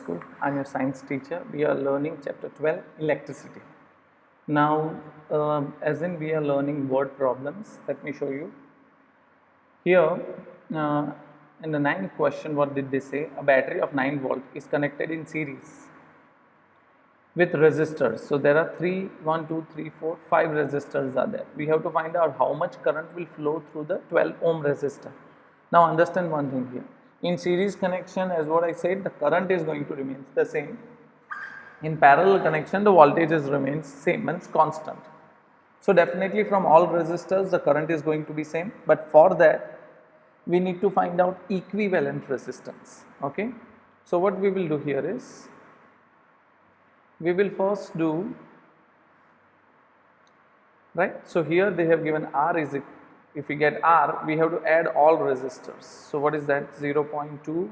School. I'm your science teacher. We are learning chapter 12, electricity. Now, as in we are learning word problems, let me show you. Here, uh, in the ninth question, what did they say? A battery of 9 volt is connected in series with resistors. So there are 3, 1, 2, 3, 4, 5 resistors are there. We have to find out how much current will flow through the 12 ohm resistor. Now understand one thing here. In series connection, as what I said, the current is going to remain the same. In parallel connection, the voltages remains same, means constant. So definitely from all resistors, the current is going to be same. But for that, we need to find out equivalent resistance. Okay. So what we will do here is, we will first do, right. So here they have given R is, if we get R, we have to add all resistors. So what is that? 0.2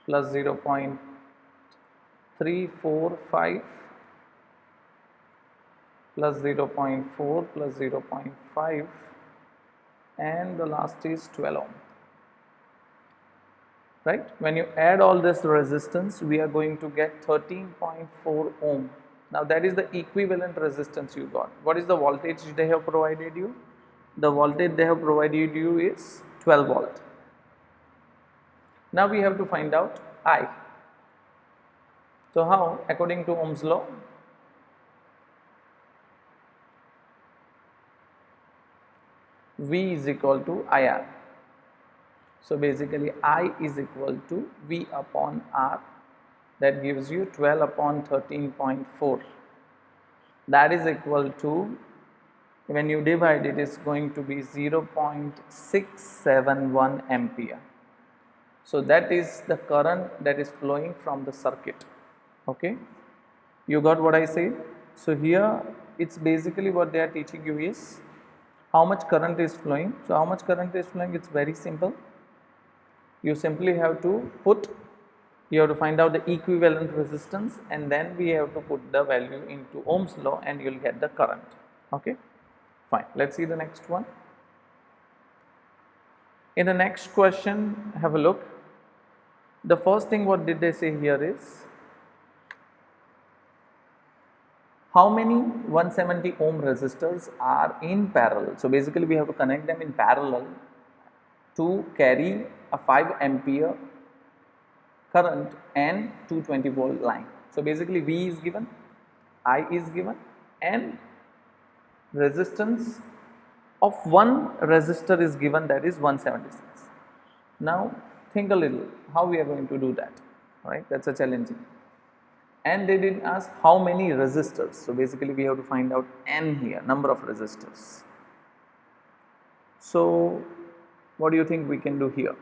plus 0.345 plus 0.4 plus 0.5 and the last is 12 ohm. Right? When you add all this resistance, we are going to get 13.4 ohm. Now that is the equivalent resistance you got. What is the voltage they have provided you? The voltage they have provided you is 12 volt. Now we have to find out I. So how? According to Ohm's law, V is equal to IR. So basically I is equal to V upon R, that gives you 12 upon 13.4. That is equal to, when you divide it, is going to be 0.671 ampere. So that is the current that is flowing from the circuit. Okay, you got what I say? So here it's basically what they are teaching you is how much current is flowing. So how much current is flowing? It's very simple. You simply have to you have to find out the equivalent resistance, and then we have to put the value into Ohm's law and you'll get the current. Okay, fine. Let's see the next one. In the next question, have a look. The first thing what did they say here is, how many 170 ohm resistors are in parallel? So basically we have to connect them in parallel to carry a 5 ampere current and 220 volt line. So basically V is given, I is given, and resistance of one resistor is given, that is 176. Now think a little how we are going to do that, right? That's a challenging. And they didn't ask how many resistors. So basically we have to find out N here, number of resistors. So what do you think we can do here?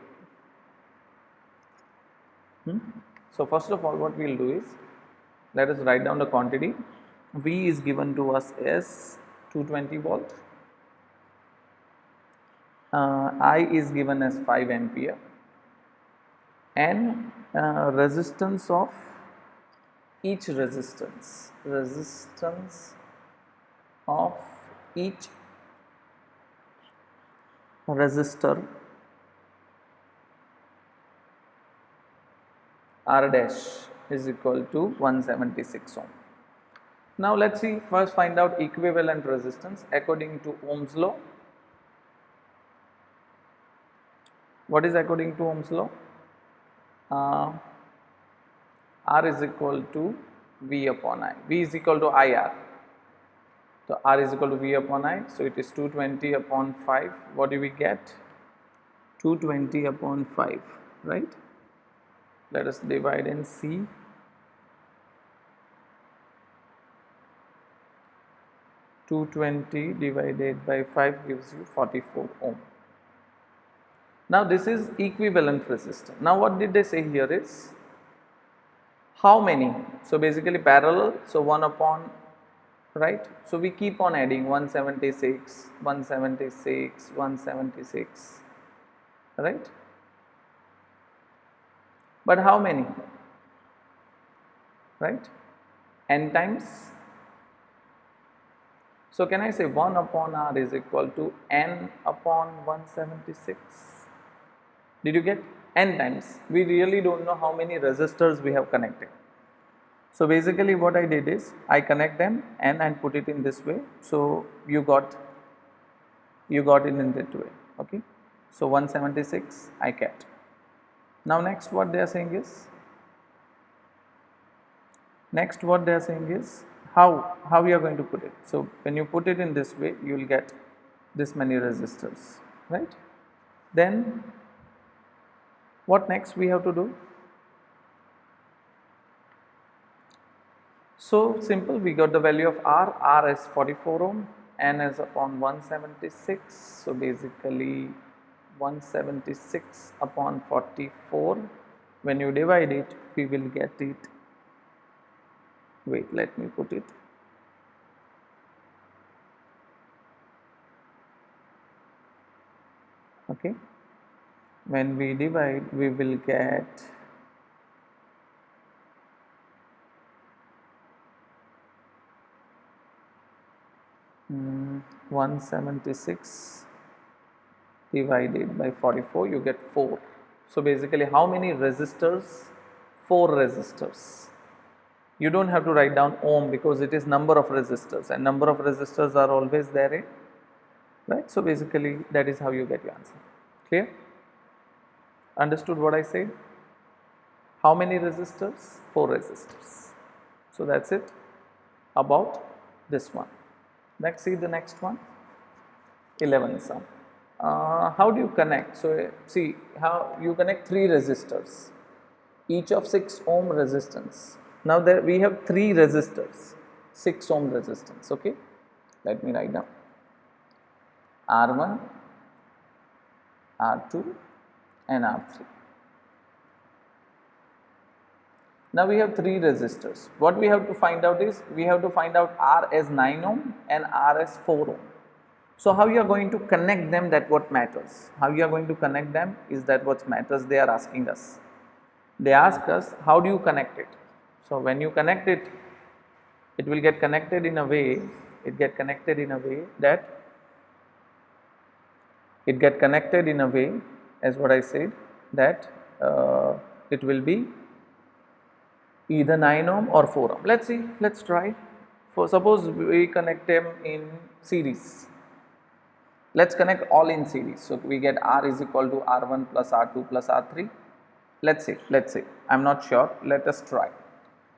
So first of all, what we will do is, let us write down the quantity. V is given to us as 220 volt. I is given as 5 ampere, and resistance of each resistance of each resistor R dash is equal to 176 ohm. Now let's see, first find out equivalent resistance according to Ohm's law. What is according to Ohm's law? R is equal to V upon I. V is equal to IR. So R is equal to V upon I. So it is 220 upon 5. What do we get? 220 upon 5, right? Let us divide and see. (220) divided by 5 gives you 44 ohm. Now this is equivalent resistance. Now what did they say here is, how many? So basically parallel, so 1 upon, right? So we keep on adding 176, 176, 176, right? But how many? Right? N times. So can I say 1 upon R is equal to N upon 176? Did you get? n times. We really don't know how many resistors we have connected. So basically what I did is I connect them n and put it in this way. So you got it in that way. Okay. So 176 I kept. Now next what they are saying is how we are going to put it. So when you put it in this way, you will get this many resistors, right? Then what next we have to do? So simple, we got the value of R is 44 ohm, N is upon 176. So basically 176 upon 44, when you divide it, we will get it. Wait, let me put it. Okay, when we divide, we will get 176 divided by 44, you get 4. So basically how many resistors? 4 resistors. You don't have to write down ohm because it is number of resistors, and number of resistors are always there in, right? So basically that is how you get your answer. Clear? Understood what I said? How many resistors? 4 resistors. So that's it about this one. Let's see the next one. 11 sum. How do you connect? So see how you connect 3 resistors, each of 6 ohm resistance. Now there we have 3 resistors, 6 ohm resistance. Okay, let me write down R1, R2 and R3. Now we have 3 resistors. What we have to find out is we have to find out R as 9 ohm and R as 4 ohm. So how you are going to connect them, that what matters. How you are going to connect them is that what matters. They are asking us. They ask us how do you connect it. So when you connect it, it will get connected in a way, as what I said, that it will be either 9 ohm or 4 ohm. Let's see, let's try. For suppose we connect them in series. Let's connect all in series. So we get R is equal to R1 plus R2 plus R3. Let's see. I'm not sure. Let us try.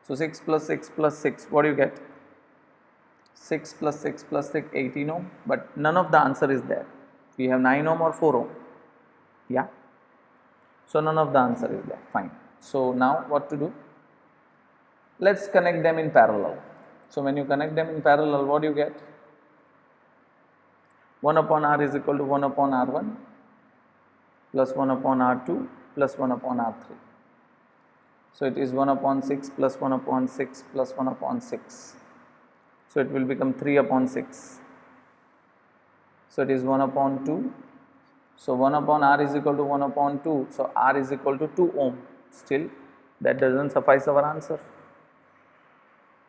So 6 plus 6 plus 6, what do you get? 6 plus 6 plus 6, 18 ohm. But none of the answer is there. We have 9 ohm or 4 ohm. Yeah. So none of the answer is there. Fine. So now what to do? Let's connect them in parallel. So when you connect them in parallel, what do you get? 1 upon R is equal to 1 upon R1 plus 1 upon R2 plus 1 upon R3. So it is 1 upon 6 plus 1 upon 6 plus 1 upon 6. So it will become 3 upon 6. So it is 1 upon 2. So 1 upon R is equal to 1 upon 2. So R is equal to 2 ohm. Still, that doesn't suffice our answer.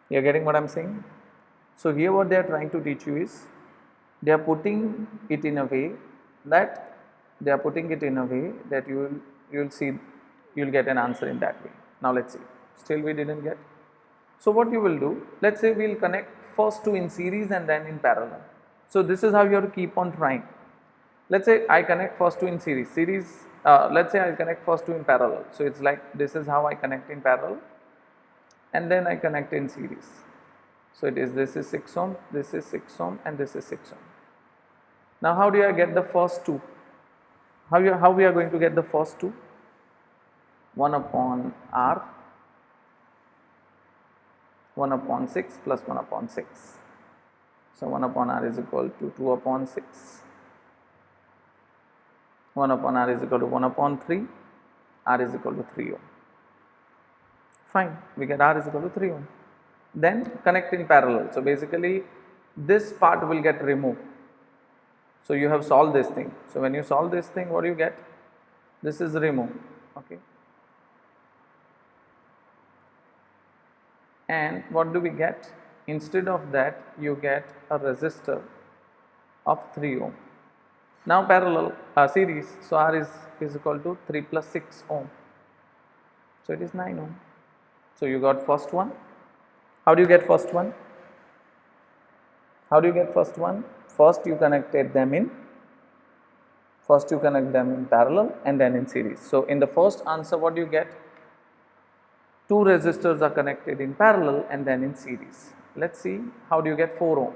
You are getting what I am saying? So here what they are trying to teach you is, they are putting it in a way that you will see, you will get an answer in that way. Now let's see. Still we didn't get. So what you will do, let's say we will connect first 2 in series and then in parallel. So this is how you have to keep on trying. Let's say I connect first 2 in series. Let's say I connect first 2 in parallel. So it's like this is how I connect in parallel, and then I connect in series. So it is, this is 6 ohm, this is 6 ohm and this is 6 ohm. Now how do I get the first 2? How we are going to get the first 2? 1 upon R, 1 upon 6 plus 1 upon 6. So 1 upon R is equal to 2 upon 6. 1 upon R is equal to 1 upon 3. R is equal to 3 ohm. Fine, we get R is equal to 3 ohm. Then connect in parallel. So basically this part will get removed. So you have solved this thing. So when you solve this thing, what do you get? This is removed. Okay. And what do we get? Instead of that, you get a resistor of 3 ohm. Now parallel series, so R is equal to 3 plus 6 ohm, so it is 9 ohm. So you got first one. How do you get first one? How do you get first one? First you connect them in parallel and then in series. So in the first answer, what do you get? Two resistors are connected in parallel and then in series. Let's see, how do you get 4 ohm?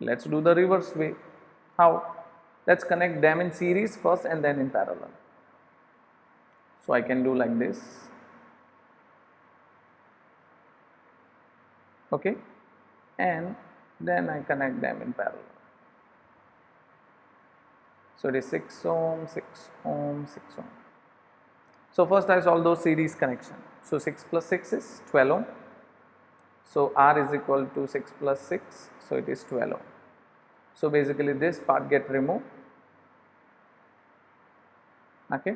Let's do the reverse way. How? Let's connect them in series first and then in parallel. So I can do like this. Okay, and then I connect them in parallel. So it is 6 ohm, 6 ohm, 6 ohm. So first I solve those series connection. So 6 plus 6 is 12 ohm. So R is equal to 6 plus 6, so it is 12 ohm. So basically this part get removed. Okay,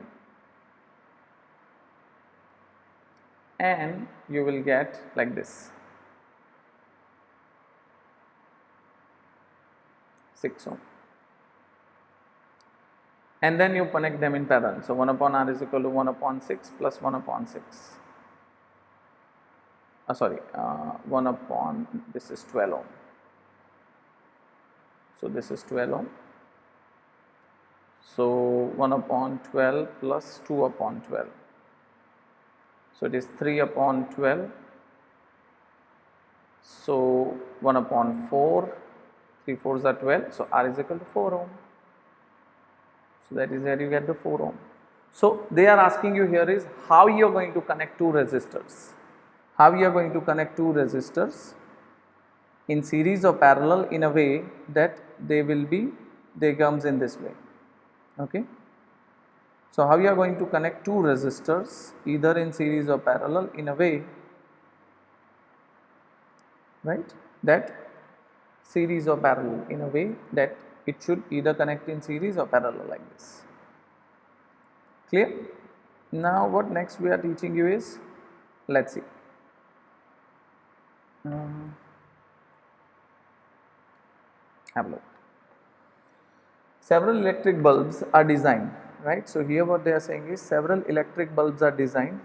and you will get like this, 6 ohm, and then you connect them in parallel. So 1 upon R is equal to 1 upon 6 plus 1 upon 6. 1 upon, this is 12 ohm. So this is 12 ohm. So 1 upon 12 plus 2 upon 12. So it is 3 upon 12. So 1 upon 4, 3 4s are 12. So R is equal to 4 ohm. So that is where you get the 4 ohm. So they are asking you here is how you are going to connect two resistors. How you are going to connect two resistors in series or parallel in a way that they comes in this way. Okay. So how you are going to connect two resistors either in series or parallel in a way, right, that series or parallel in a way that it should either connect in series or parallel like this. Clear? Now what next we are teaching you is, let's see. Have a look. Several electric bulbs are designed, right? So here what they are saying is several electric bulbs are designed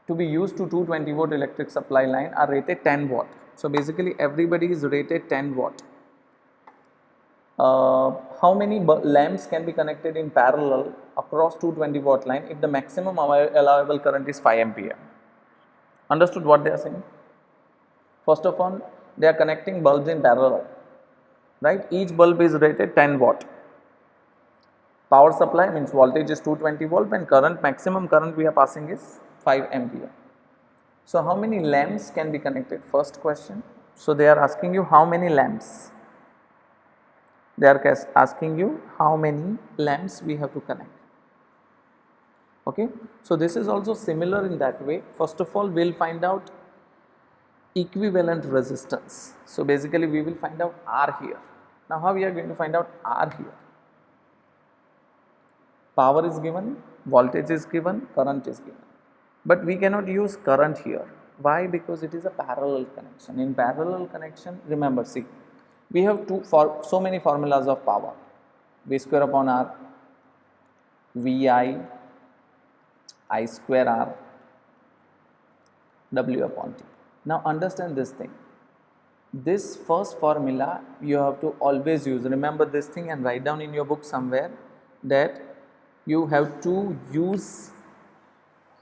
to be used to 220 volt electric supply line are rated 10 watt. So basically everybody is rated 10 watt. How many lamps can be connected in parallel across 220 watt line if the maximum allowable current is 5 ampere? Understood what they are saying? First of all, they are connecting bulbs in parallel, right? Each bulb is rated 10 watt. Power supply means voltage is 220 volt and current, maximum current we are passing is 5 ampere. So how many lamps can be connected? First question. So they are asking you how many lamps. They are asking you how many lamps we have to connect. Okay. So this is also similar in that way. First of all, we will find out equivalent resistance. So basically we will find out R here. Now how we are going to find out R here? Power is given, voltage is given, current is given. But we cannot use current here. Why? Because it is a parallel connection. In parallel connection, remember, see, we have so many formulas of power. V square upon R, VI, I square R, W upon T. Now understand this thing. This first formula you have to always use. Remember this thing and write down in your book somewhere that you have to use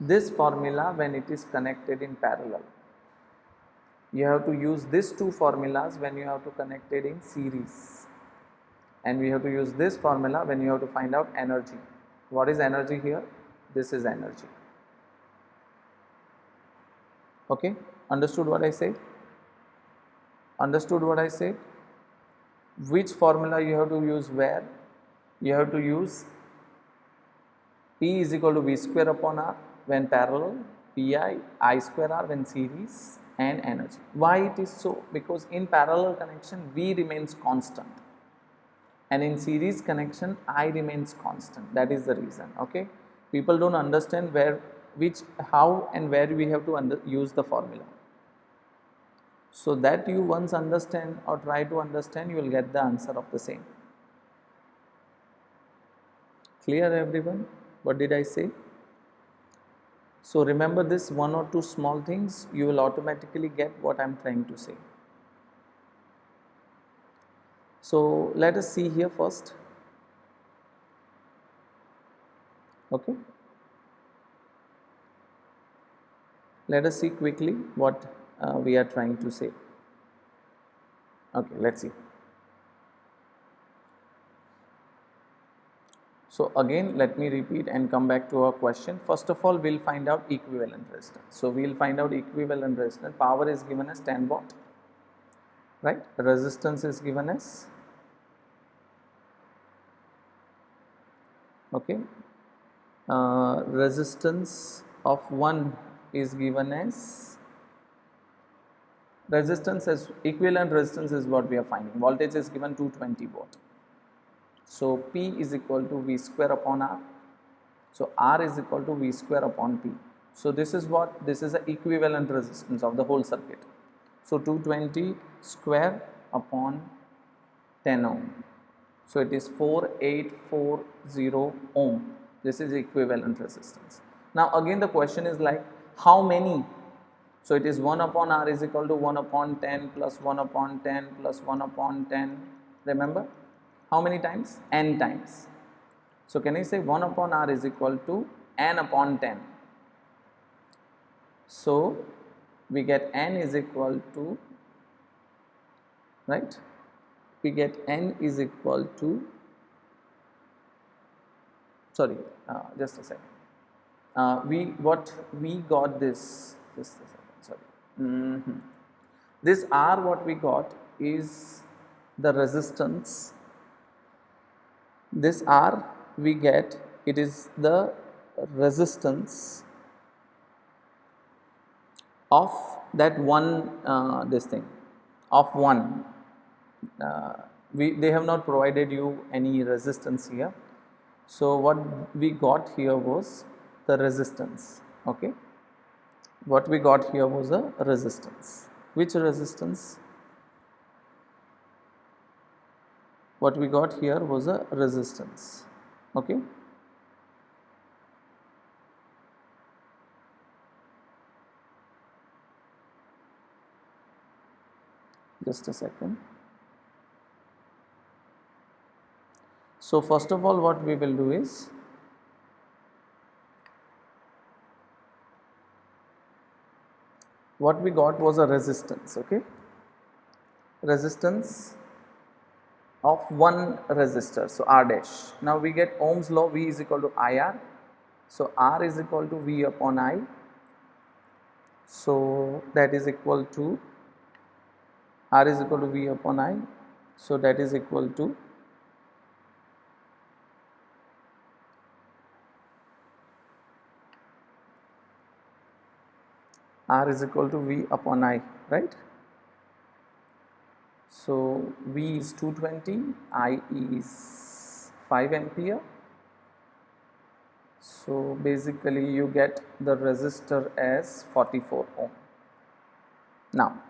this formula when it is connected in parallel. You have to use these two formulas when you have to connect it in series, and we have to use this formula when you have to find out energy. What is energy here? This is energy. Okay, understood what I said? Understood what I said? Which formula you have to use where? You have to use P is equal to V square upon R when parallel, Pi, I square R when series, and energy. Why it is so? Because in parallel connection V remains constant and in series connection I remains constant. That is the reason. Okay, people don't understand how and where we have to use the formula. So that you once understand or try to understand, you will get the answer of the same. Clear everyone? What did I say? So remember this one or two small things, you will automatically get what I am trying to say. So let us see here first. Okay. Let us see quickly what we are trying to say. Okay, let's see. So again, let me repeat and come back to our question. First of all, we'll find out equivalent resistance. So we'll find out equivalent resistance. Power is given as 10 watt, right? Resistance is given as, okay, resistance of 1 is given as, resistance as equivalent resistance is what we are finding. Voltage is given 220 watt. So P is equal to V square upon R. So R is equal to V square upon P. So this is what, this is the equivalent resistance of the whole circuit. So 220 square upon 10 ohm. So it is 4840 ohm. This is equivalent resistance. Now again the question is like, how many? So it is 1 upon R is equal to 1 upon 10 plus 1 upon 10 plus 1 upon 10. Remember? How many times? N times. So can I say 1 upon R is equal to N upon 10. So we get N is equal to, right? We get N is equal to, sorry, just a second. What we got this, just a second, sorry. This R what we got is the resistance. This R we get, it is the resistance of that one, this thing, of one. They have not provided you any resistance here. So what we got here was the resistance. Okay, what we got here was a resistance. Which resistance? What we got here was a resistance. Okay. Just a second. So first of all, what we will do is, what we got was a resistance. Okay, resistance of one resistor, so R dash. Now we get Ohm's law, V is equal to IR. So R is equal to V upon I. So that is equal to, R is equal to V upon I. So that is equal to, R is equal to V upon I, right? So V is 220, I is 5 ampere. So basically you get the resistor as 44 ohm. Now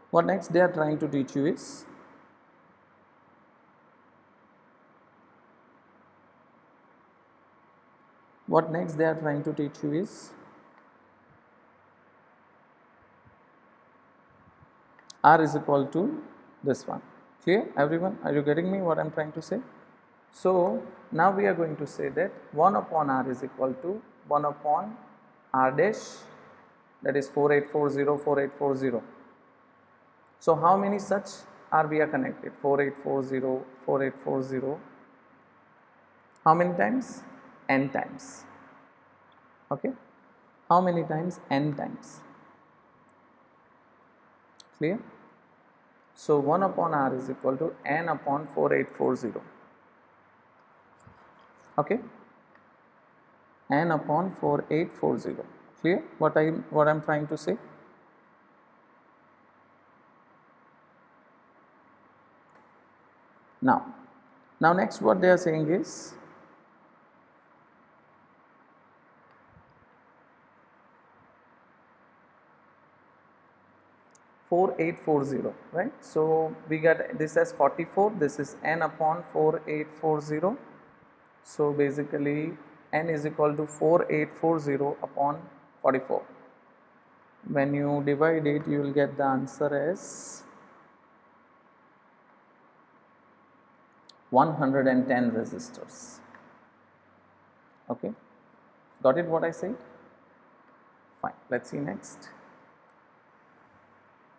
what next they are trying to teach you is, what next they are trying to teach you is, R is equal to this one. Clear everyone? Are you getting me what I am trying to say? So now we are going to say that 1 upon R is equal to 1 upon R dash, that is 4840, 4840. So how many such are we are connected? 4840, 4840. How many times? N times. Okay. How many times? N times. Clear? So 1 upon R is equal to N upon 4840. Okay. N upon 4840. Clear what I'm trying to say? Now next what they are saying is, 4840, right? So we get this as 44, this is n upon 4840. So basically n is equal to 4840 upon 44. When you divide it, you will get the answer as 110 resistors. Okay, got it what I said? Fine, let's see next.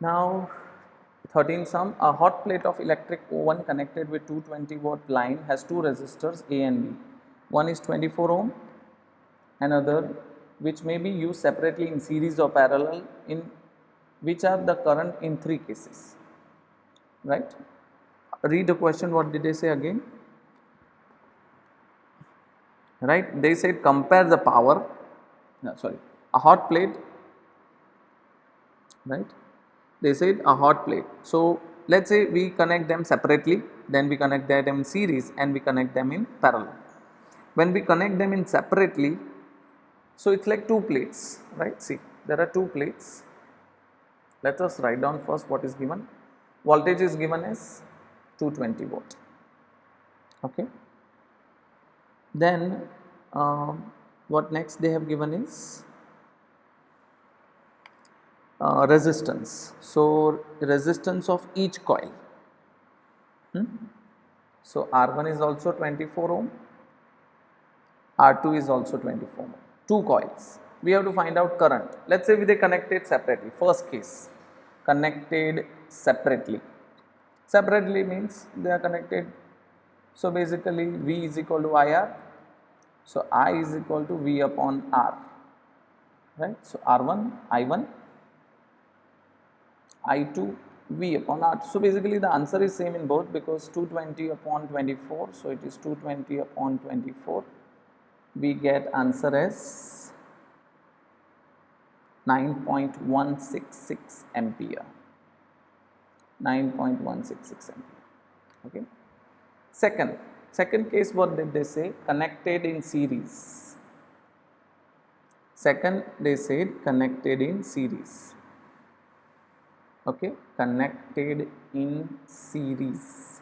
Now 13 sum, a hot plate of electric oven connected with 220 watt line has two resistors A and B. One is 24 ohm, another which may be used separately in series or parallel, in which are the current in three cases, right? Read the question, what did they say again? Right, they said compare the power, a hot plate, right? They said a hot plate. So let's say we connect them separately, then we connect them in series, and we connect them in parallel. When we connect them in separately, so it's like two plates, right? See, there are two plates. Let us write down first what is given. Voltage is given as 220 volt. Okay. Then what next they have given is resistance. So resistance of each coil. So R1 is also 24 ohm, R2 is also 24 ohm. Two coils. We have to find out current. Let's say they connected separately. First case, connected separately. Separately means they are connected. So basically V is equal to IR. So I is equal to V upon R. Right. So R1, I1, I2, V upon R. So basically the answer is same in both, because 220 upon 24. So it is 220 upon 24. We get answer as 9.166 ampere. 9.166 ampere. Okay. Second case, what did they say? Connected in series. Second, they said connected in series. Okay, connected in series.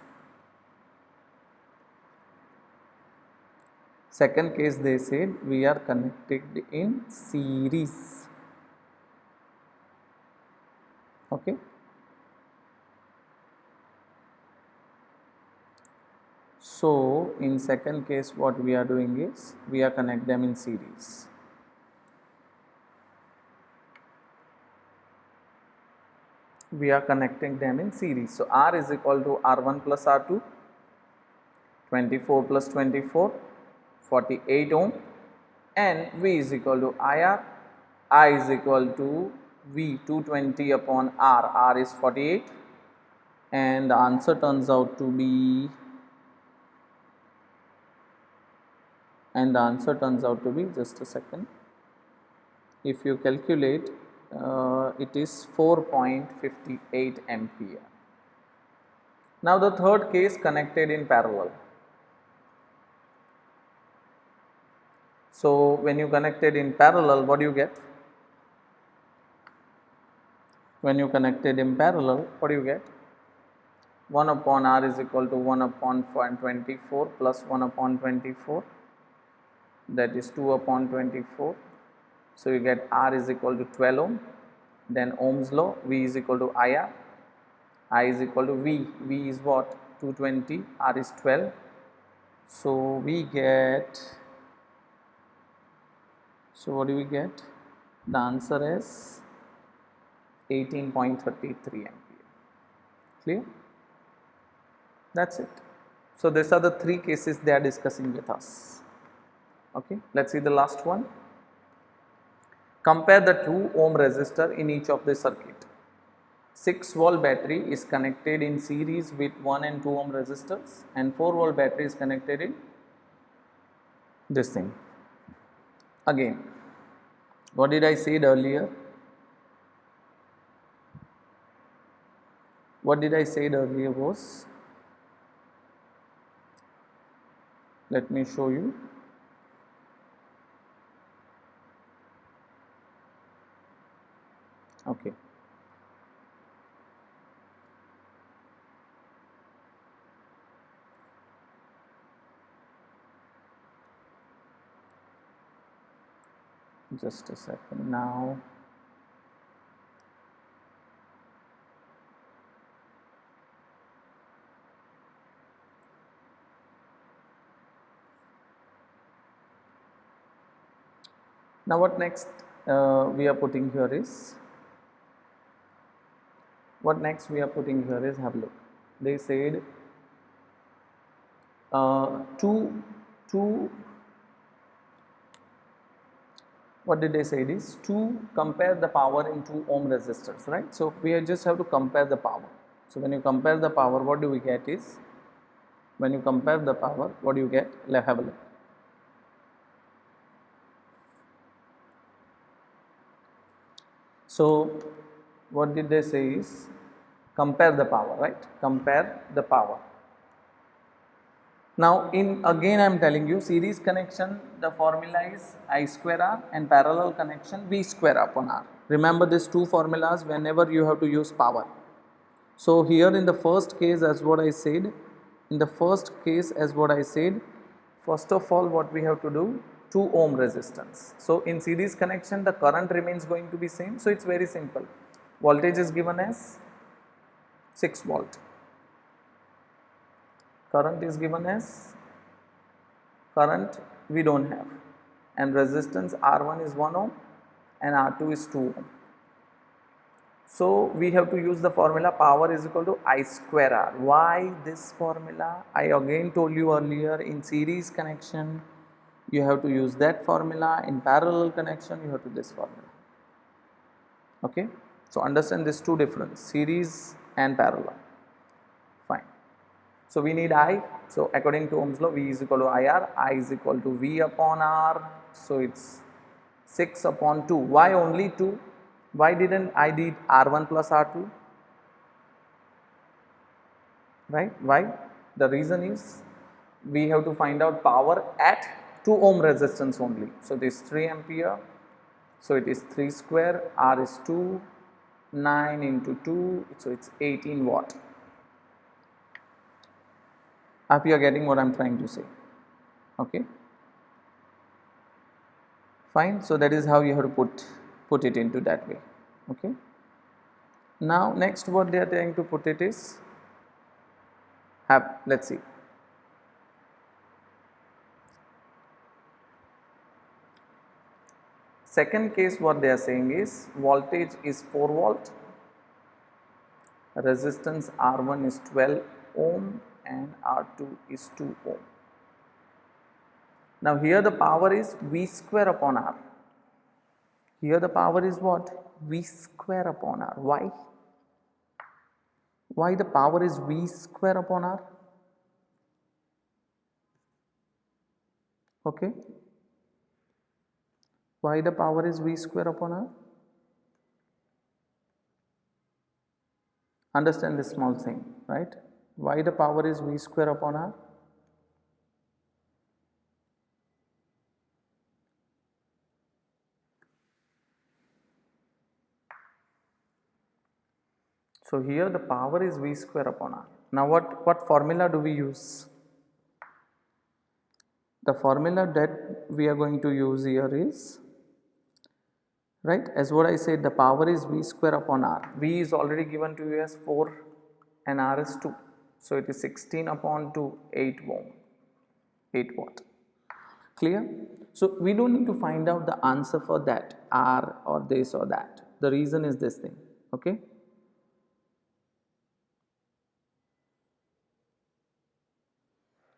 Second case, they said we are connected in series. Okay. So in second case, what we are doing is we are connect them in series. We are connecting them in series. So R is equal to R1 plus R2, 24 plus 24, 48 ohm, and V is equal to IR. I is equal to V, 220 upon R is 48, and the answer turns out to be, just a second, if you calculate, it is 4.58 ampere. Now the third case, connected in parallel. So when you connected in parallel, what do you get? When you connected in parallel, what do you get? 1 upon R is equal to 1 upon 24 plus 1 upon 24, that is 2 upon 24. So you get R is equal to 12 ohm. Then Ohm's law, V is equal to IR, I is equal to V. V is what? 220, R is 12. So we get, so what do we get? The answer is 18.33 ampere. Clear? That's it. So these are the three cases they are discussing with us. Okay, let's see the last one. Compare the 2 ohm resistor in each of the circuit. 6 volt battery is connected in series with 1 and 2 ohm resistors, and 4 volt battery is connected in this thing. Again, what did I say earlier? What did I say earlier was, let me show you. Okay. just a second now. Now what next we are putting here is, have a look. They said to what did they say it is, to compare the power in 2 ohm resistors, right? So we just have to compare the power. So when you compare the power, what do we get is, when you compare the power, what do you get? Let's have a look. So what did they say is, compare the power, right? Compare the power. Now again I am telling you, series connection, the formula is I square R, and parallel connection V square upon R. Remember these two formulas whenever you have to use power. So here in the first case, as what I said, first of all what we have to do, 2 ohm resistance. So in series connection the current remains going to be same. So it's very simple. Voltage is given as 6 volt. Current is given as, current we don't have, and resistance R1 is 1 ohm and R2 is 2 ohm. So we have to use the formula power is equal to I square R. Why this formula? I again told you earlier, in series connection you have to use that formula, in parallel connection you have to this formula. Okay, so understand these two difference, series and parallel. Fine. So we need I. So according to Ohm's law, V is equal to IR, I is equal to V upon R. So it's 6 upon 2. Why only 2? Why didn't I did R1 plus R2? Right? Why? The reason is, we have to find out power at 2 ohm resistance only. So this 3 ampere. So it is 3 square, R is 2, 9 into 2, so it's 18 watt. I hope you are getting what I am trying to say. Okay. Fine. So that is how you have to put it into that way. Okay. Now next what they are trying to put it is, let's see. Second case what they are saying is, voltage is 4 volt, resistance R1 is 12 ohm and R2 is 2 ohm. Now here the power is V square upon R. Here the power is what? V square upon R. Why? Why the power is V square upon R? Okay. Why the power is V square upon R? Understand this small thing, right? Why the power is V square upon R? So here the power is V square upon R. Now what formula do we use? The formula that we are going to use here is, right, as what I said, the power is V square upon R. V is already given to you as 4 and R is 2. So it is 16 upon 2, 8 ohm, 8 watt. Clear? So we don't need to find out the answer for that, R or this or that. The reason is this thing. Okay?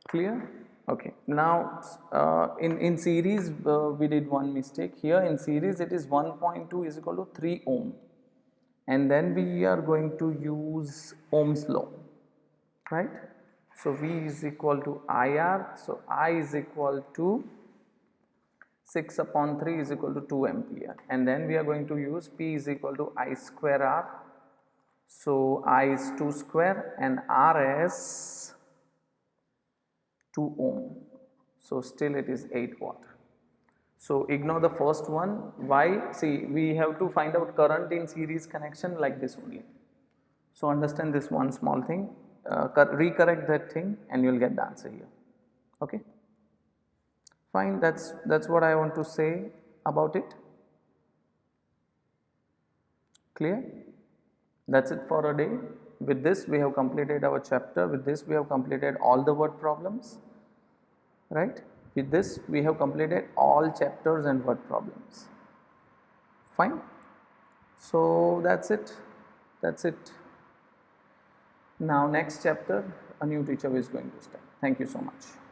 Clear? Okay. Now in series we did one mistake. Here in series it is 1.2 is equal to 3 ohm, and then we are going to use Ohm's law, right? So V is equal to IR. So I is equal to 6 upon 3 is equal to 2 ampere, and then we are going to use P is equal to I square R. So I is 2 square and R is 2 ohm. So still it is 8 watt. So ignore the first one. Why? See, we have to find out current in series connection like this only. So understand this one small thing, recorrect that thing and you will get the answer here. Okay. Fine, that's what I want to say about it. Clear? That's it for a day. With this we have completed our chapter. With this we have completed all the word problems, right? With this we have completed all chapters and word problems. Fine. So that's it. That's it. Now next chapter a new teacher is going to start. Thank you so much.